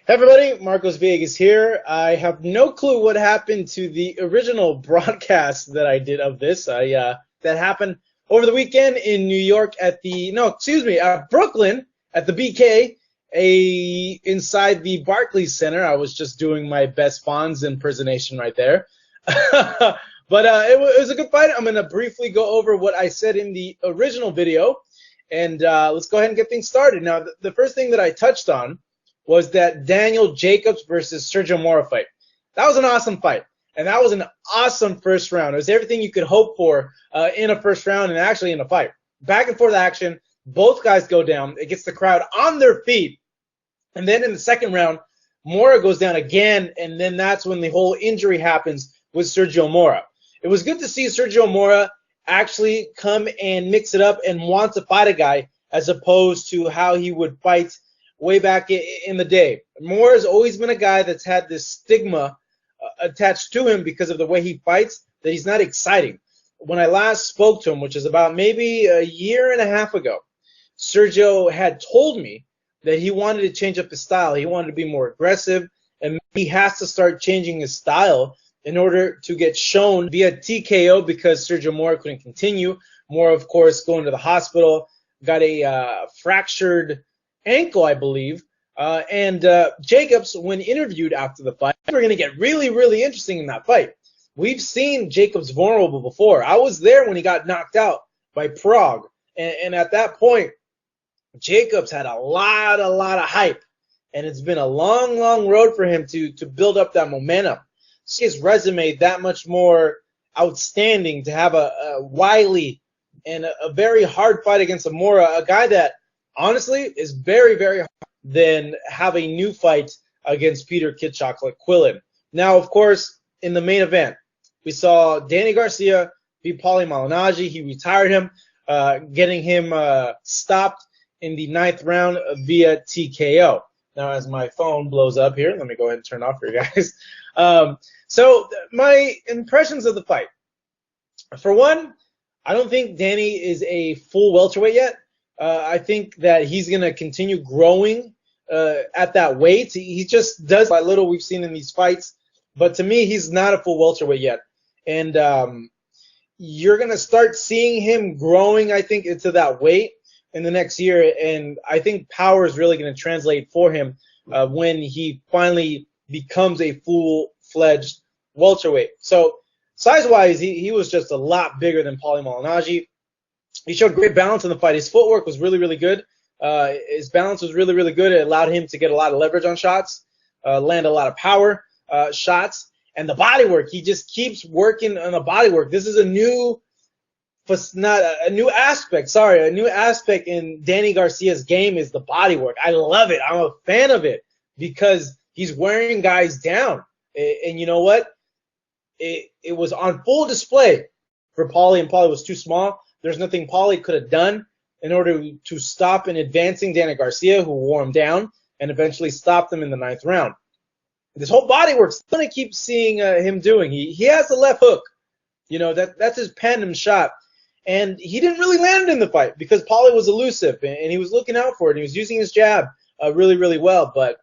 Hey everybody, Marcos Villegas here. I have no clue what happened to the original broadcast that I did of this. That happened over the weekend in New York at Brooklyn at the BK, inside the Barclays Center. I was just doing my best Fonz impersonation right there. But it was a good fight. I'm going to briefly go over what I said in the original video, and let's go ahead and get things started. Now, the first thing that I touched on was that Daniel Jacobs versus Sergio Mora fight. That was an awesome fight, and that was an awesome first round. It was everything you could hope for in a first round and actually in a fight. Back and forth action, both guys go down. It gets the crowd on their feet, and then in the second round, Mora goes down again, and then that's when the whole injury happens with Sergio Mora. It was good to see Sergio Mora actually come and mix it up and want to fight a guy as opposed to how he would fight way back in the day. Mora has always been a guy that's had this stigma attached to him because of the way he fights, that he's not exciting. When I last spoke to him, which is about maybe a year and a half ago, Sergio had told me that he wanted to change up his style. He wanted to be more aggressive, and he has to start changing his style in order to get shown via TKO because Sergio Mora couldn't continue. Mora, of course, going to the hospital, got a fractured ankle, I believe. And Jacobs, when interviewed after the fight, we're going to get really, really interesting in that fight. We've seen Jacobs vulnerable before. I was there when he got knocked out by Prague. And at that point, Jacobs had a lot of hype. And it's been a long, long road for him to build up that momentum. See his resume that much more outstanding to have a wily and a very hard fight against a Mora, a guy that honestly is very, very hard than have a new fight against Peter Kid Chocolate Quillin. Now, of course, in the main event, we saw Danny Garcia beat Paulie Malignaggi. He retired him, getting him stopped in the 9th round via TKO. Now, as my phone blows up here, let me go ahead and turn off for you guys. So my impressions of the fight. For one, I don't think Danny is a full welterweight yet. I think that he's going to continue growing at that weight. He just does by little we've seen in these fights. But to me, he's not a full welterweight yet. And you're going to start seeing him growing, I think, into that weight in the next year. And I think power is really going to translate for him when he finally becomes a full-fledged welterweight. So size-wise, he was just a lot bigger than Paulie Malignaggi. He showed great balance in the fight. His footwork was really, really good. His balance was really, really good. It allowed him to get a lot of leverage on shots, land a lot of power shots. And the body work, he just keeps working on the body work. This is a new aspect in Danny Garcia's game is the body work. I love it. I'm a fan of it because he's wearing guys down. And you know what? It was on full display for Paulie, and Paulie was too small. There's nothing Paulie could have done in order to stop and advancing Danny Garcia, who wore him down and eventually stopped him in the 9th round. This whole body work's going to keep seeing him doing. He has the left hook. You know, that's his tandem shot. And he didn't really land it in the fight because Paulie was elusive and he was looking out for it. And he was using his jab really, really well. But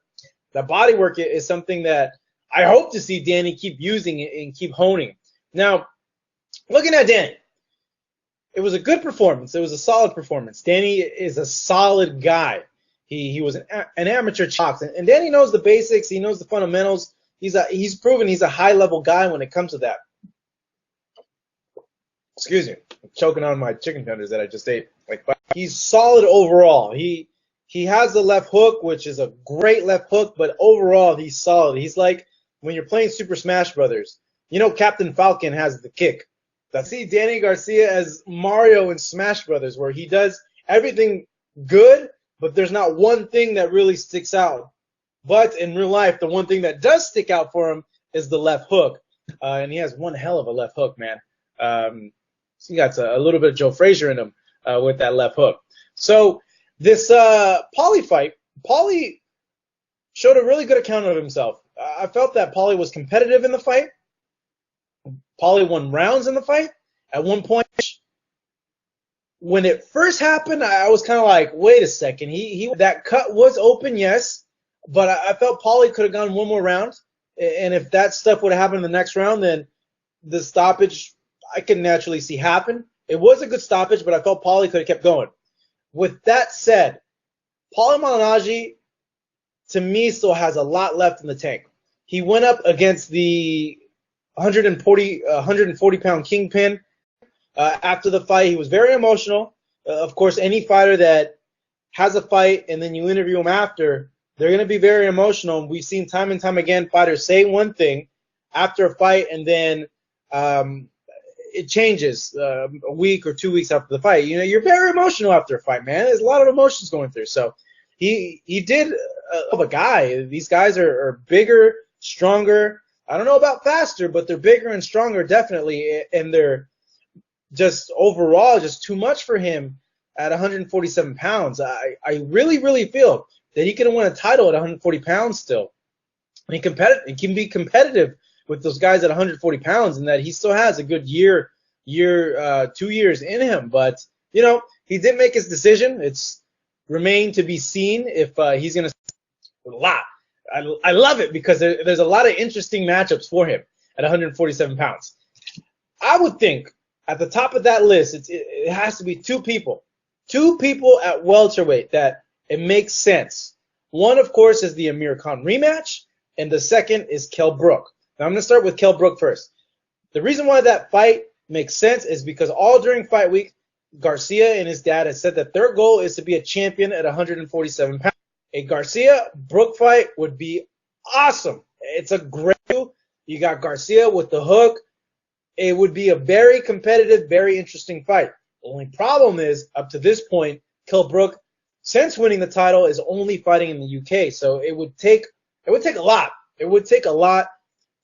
the body work is something that I hope to see Danny keep using and keep honing. Now, looking at Danny, it was a good performance. It was a solid performance. Danny is a solid guy. He was an amateur chops, and Danny knows the basics. He knows the fundamentals. He's proven he's a high-level guy when it comes to that. Excuse me. I'm choking on my chicken tenders that I just ate. He's solid overall. He has the left hook, which is a great left hook, but overall he's solid. He's like when you're playing Super Smash Brothers. You know Captain Falcon has the kick. I see Danny Garcia as Mario in Smash Brothers, where he does everything good, but there's not one thing that really sticks out. But in real life, the one thing that does stick out for him is the left hook. And he has one hell of a left hook, man. He got a little bit of Joe Frazier in him with that left hook. So this Paulie fight, Paulie showed a really good account of himself. I felt that Paulie was competitive in the fight. Paulie won rounds in the fight. At one point, when it first happened, I was kind of like, wait a second. That cut was open, yes. But I felt Paulie could have gone one more round. And if that stuff would have happened in the next round, then the stoppage I can naturally see happen. It was a good stoppage, but I felt Paulie could have kept going. With that said, Paulie Malignaggi, to me, still has a lot left in the tank. He went up against the 140 pound kingpin. After the fight, he was very emotional. Of course, any fighter that has a fight and then you interview him after, they're going to be very emotional. We've seen time and time again fighters say one thing after a fight and then it changes a week or 2 weeks after the fight. You know, you're very emotional after a fight, man. There's a lot of emotions going through. So he did of a guy. These guys are bigger, stronger. I don't know about faster, but they're bigger and stronger definitely, and they're just overall just too much for him at 147 pounds. I really, really feel that he can win a title at 140 pounds still. He can be competitive with those guys at 140 pounds, and that he still has a good 2 years in him. But, you know, he did make his decision. It's remained to be seen if he's going to a lot. I love it because there's a lot of interesting matchups for him at 147 pounds. I would think at the top of that list, it has to be two people at welterweight that it makes sense. One, of course, is the Amir Khan rematch, and the second is Kell Brook. Now, I'm going to start with Kell Brook first. The reason why that fight makes sense is because all during fight week, Garcia and his dad had said that their goal is to be a champion at 147 pounds. A Garcia-Brook fight would be awesome. It's a great deal. You got Garcia with the hook. It would be a very competitive, very interesting fight. The only problem is, up to this point, Kell Brook, since winning the title, is only fighting in the UK. So it would take a lot. It would take a lot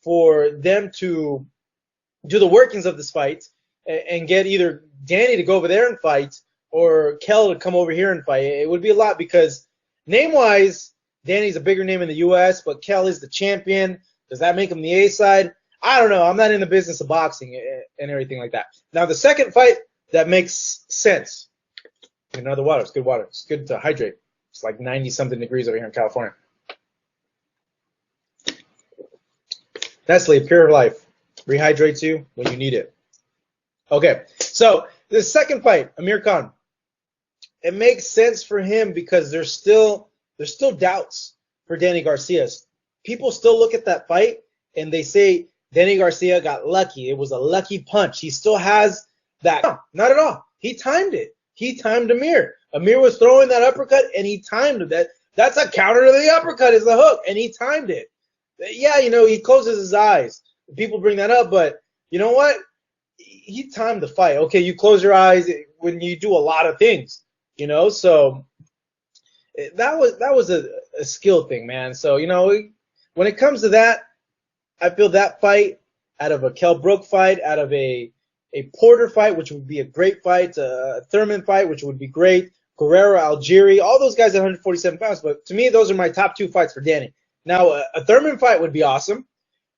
for them to do the workings of this fight and get either Danny to go over there and fight or Kell to come over here and fight. It would be a lot because name-wise, Danny's a bigger name in the U.S., but Kell is the champion. Does that make him the A-side? I don't know. I'm not in the business of boxing and everything like that. Now, the second fight that makes sense. Another water. It's good water. It's good to hydrate. It's like 90-something degrees over here in California. Nestle, Pure Life. Rehydrates you when you need it. Okay, so the second fight, Amir Khan. It makes sense for him because there's still doubts for Danny Garcia. People still look at that fight and they say Danny Garcia got lucky. It was a lucky punch. He still has that. No, not at all. He timed it. He timed Amir. Amir was throwing that uppercut and he timed it. That's a counter to the uppercut is the hook, and he timed it. Yeah, you know, he closes his eyes. People bring that up, but you know what? He timed the fight. Okay, you close your eyes when you do a lot of things, you know. So that was a skill thing, man. So, you know, when it comes to that, I feel that fight out of a Kell Brook fight, out of a Porter fight, which would be a great fight, a Thurman fight, which would be great, Guerrero, Algieri, all those guys at 147 pounds. But to me, those are my top two fights for Danny. Now, a Thurman fight would be awesome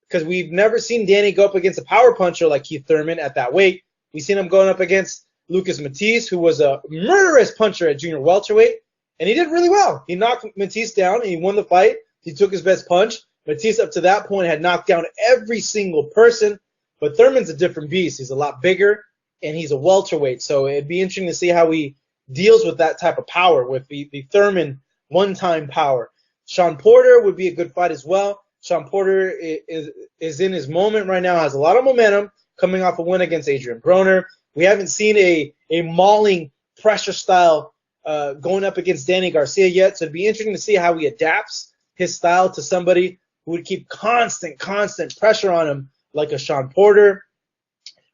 because we've never seen Danny go up against a power puncher like Keith Thurman at that weight. We've seen him going up against Lucas Matisse, who was a murderous puncher at junior welterweight, and he did really well. He knocked Matisse down, and he won the fight. He took his best punch. Matisse, up to that point, had knocked down every single person, but Thurman's a different beast. He's a lot bigger, and he's a welterweight, so it'd be interesting to see how he deals with that type of power, with the Thurman one-time power. Sean Porter would be a good fight as well. Sean Porter is in his moment right now, has a lot of momentum coming off a win against Adrian Broner. We haven't seen a mauling pressure style going up against Danny Garcia yet, so it'd be interesting to see how he adapts his style to somebody who would keep constant pressure on him like a Sean Porter.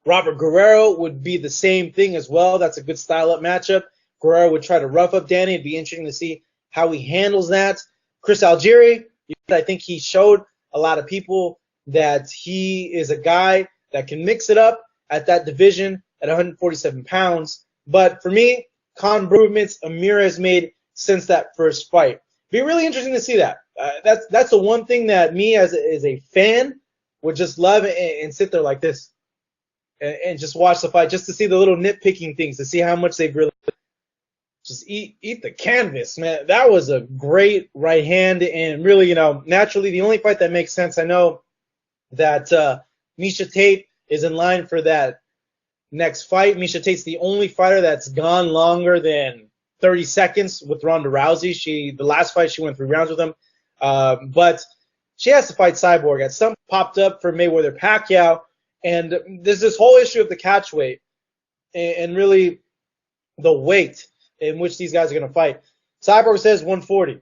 Robert Guerrero would be the same thing as well. That's a good style-up matchup. Guerrero would try to rough up Danny. It'd be interesting to see how he handles that. Chris Algieri, I think he showed a lot of people that he is a guy that can mix it up at that division at 147 pounds. But for me, improvements Amir has made since that first fight. Be really interesting to see that. That's the one thing that me as a fan would just love and sit there like this and just watch the fight, just to see the little nitpicking things, to see how much they've really. just eat the canvas, man. That was a great right hand, and really, naturally, the only fight that makes sense, I know that Miesha Tate is in line for that next fight. Miesha Tate's the only fighter that's gone longer than 30 seconds with Ronda Rousey. The last fight, she went 3 rounds with him. But she has to fight Cyborg. At some popped up for Mayweather Pacquiao, and there's this whole issue of the catch weight and really the weight in which these guys are going to fight. Cyborg says 140.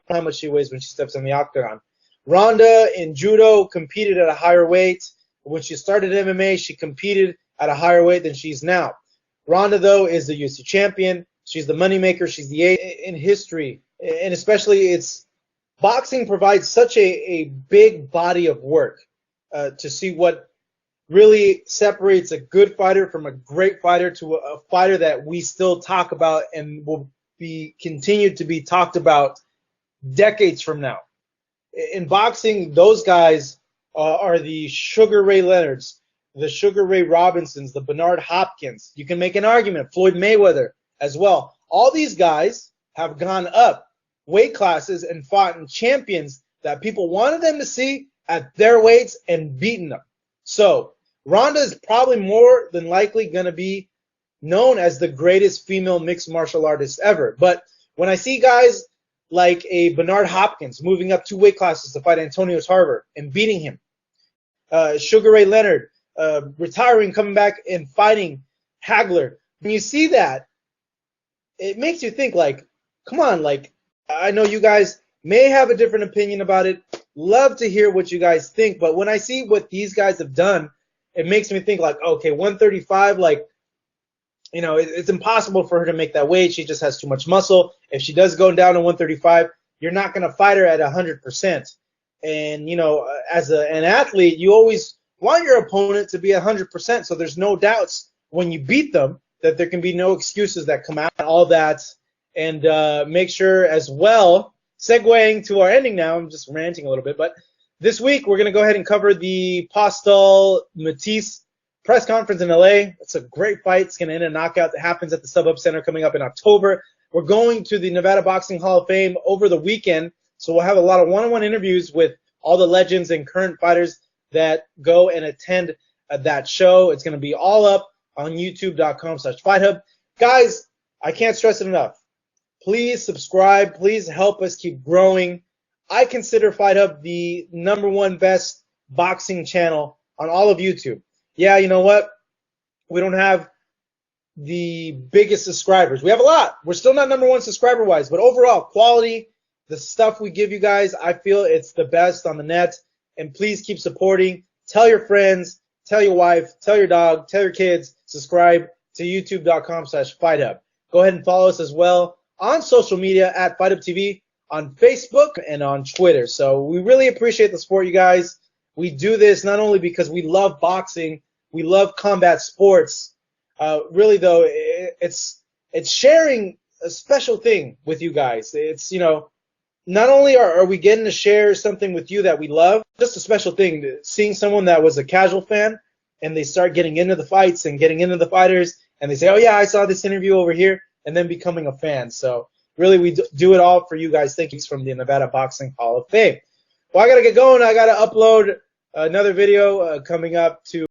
How much she weighs when she steps in the octagon. Ronda in judo competed at a higher weight. When she started MMA, she competed at a higher weight than she's now. Ronda, though, is the UFC champion. She's the moneymaker. She's the eighth in history. And especially boxing provides such a big body of work to see what really separates a good fighter from a great fighter to a fighter that we still talk about and will be continued to be talked about decades from now. In boxing, those guys are the Sugar Ray Leonards, the Sugar Ray Robinsons, the Bernard Hopkins. You can make an argument, Floyd Mayweather as well. All these guys have gone up weight classes and fought in champions that people wanted them to see at their weights and beaten them. So Ronda is probably more than likely going to be known as the greatest female mixed martial artist ever. But when I see guys like a Bernard Hopkins moving up 2 weight classes to fight Antonio Tarver and beating him, Sugar Ray Leonard retiring, coming back and fighting Hagler, when you see that, it makes you think, like, come on, like, I know you guys may have a different opinion about it. Love to hear what you guys think. But when I see what these guys have done, it makes me think, like, okay, 135, like, it's impossible for her to make that weight. She just has too much muscle. If she does go down to 135, you're not going to fight her at 100%. And, as an athlete, you always want your opponent to be 100%. So there's no doubts when you beat them that there can be no excuses that come out, all that. And make sure as well, segueing to our ending now, I'm just ranting a little bit, but this week we're going to go ahead and cover the Postol Matisse press conference in LA. It's a great fight. It's going to end a knockout that happens at the StubHub Center coming up in October. We're going to the Nevada Boxing Hall of Fame over the weekend, so we'll have a lot of one-on-one interviews with all the legends and current fighters that go and attend that show. It's going to be all up on youtube.com/FightHub. Guys, I can't stress it enough. Please subscribe. Please help us keep growing. I consider FightHub the #1 best boxing channel on all of YouTube. Yeah, you know what? We don't have the biggest subscribers. We have a lot. We're still not #1 subscriber-wise, but overall, quality, the stuff we give you guys, I feel it's the best on the net. And please keep supporting. Tell your friends, tell your wife, tell your dog, tell your kids, subscribe to youtube.com/FightHub. Go ahead and follow us as well on social media at FightHubTV, on Facebook and on Twitter. So we really appreciate the support, you guys. We do this not only because we love boxing, we love combat sports. Really, though, it's sharing a special thing with you guys. It's, not only are we getting to share something with you that we love, just a special thing, seeing someone that was a casual fan and they start getting into the fights and getting into the fighters, and they say, oh, yeah, I saw this interview over here, and then becoming a fan. So really, we do it all for you guys. Thank you from the Nevada Boxing Hall of Fame. Well, I got to get going. I got to upload another video coming up to